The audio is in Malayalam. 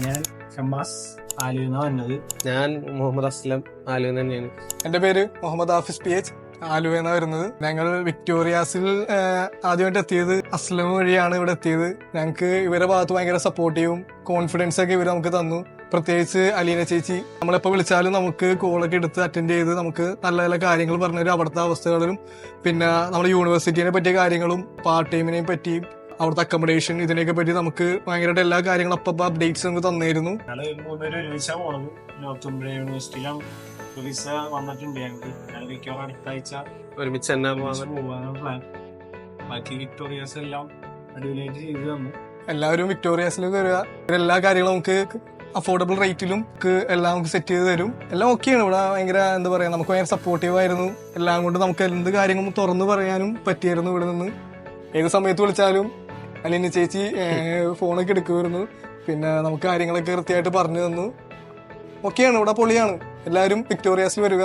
ഞാൻ ഷമ്മാസ് ആലുവ വന്നത്. ഞാൻ മുഹമ്മദ് അസ്ലം ആലുവ തന്നെയാണ്. എന്റെ പേര് മുഹമ്മദ് ഹാഫിസ് PH ആലുവെന്നാണ് വരുന്നത്. ഞങ്ങൾ വിക്ടോറിയാസിൽ ആദ്യമായിട്ട് എത്തിയത് അസ്ലം വഴിയാണ് ഇവിടെ എത്തിയത്. ഞങ്ങൾക്ക് ഇവരെ ഭാഗത്ത് ഭയങ്കര സപ്പോർട്ടീവും കോൺഫിഡൻസ് ഒക്കെ ഇവർ നമുക്ക് തന്നു. പ്രത്യേകിച്ച് അലീന ചേച്ചി നമ്മളെപ്പോൾ വിളിച്ചാലും നമുക്ക് കോളൊക്കെ എടുത്ത് അറ്റൻഡ് ചെയ്ത് നമുക്ക് നല്ല നല്ല കാര്യങ്ങൾ പറഞ്ഞുതരും. അവിടുത്തെ അവസ്ഥകളിലും പിന്നെ നമ്മുടെ യൂണിവേഴ്സിറ്റിനെ പറ്റിയ കാര്യങ്ങളും പാർട്ട് ടൈമിനെയും പറ്റിയും അവിടുത്തെ അക്കോമഡേഷൻ ഇതിനെയൊക്കെ പറ്റി നമുക്ക് ഭയങ്കരമായിട്ട് എല്ലാ കാര്യങ്ങളും അപ്പം അപ്ഡേറ്റ്സ് നമുക്ക് തന്നിരുന്നു. ഒരുമിച്ചാണ് പോണത്. നോർത്തുംബ്ര യൂണിവേഴ്സിറ്റിയിലാണ് വിസ വന്നിട്ടുണ്ട്. ഞങ്ങൾ മിക്കവാറും അടുത്ത ആഴ്ച ഒരുമിച്ച് തന്നെ പോകാനാണ് പ്ലാൻ. ബാക്കി വിക്ടോറിയാസ് എല്ലാം അടിപൊളിയായിട്ട് ചെയ്തു തന്നു. എല്ലാവരും വിക്ടോറിയാസിലേക്ക് വരിക. എല്ലാ കാര്യങ്ങളും നമുക്ക് അഫോർഡബിൾ റേറ്റിലും എല്ലാം നമുക്ക് സെറ്റ് ചെയ്ത് തരും. എല്ലാം ഓക്കെയാണ്. ഇവിടെ ഭയങ്കര എന്താ പറയാ, നമുക്ക് ഭയങ്കര സപ്പോർട്ടീവ് ആയിരുന്നു. എല്ലാം കൊണ്ട് നമുക്ക് എന്ത് കാര്യങ്ങളും തുറന്നു പറയാനും പറ്റിയായിരുന്നു. ഇവിടെ നിന്ന് ഏത് സമയത്ത് വിളിച്ചാലും അലീന ചേച്ചി ഫോണൊക്കെ എടുക്കുമായിരുന്നു. പിന്നെ നമുക്ക് കാര്യങ്ങളൊക്കെ കൃത്യമായിട്ട് പറഞ്ഞു തന്നു. ഓക്കെയാണ്, ഇവിടെ പൊളിയാണ്. എല്ലാവരും വിക്ടോറിയാസിൽ വരിക.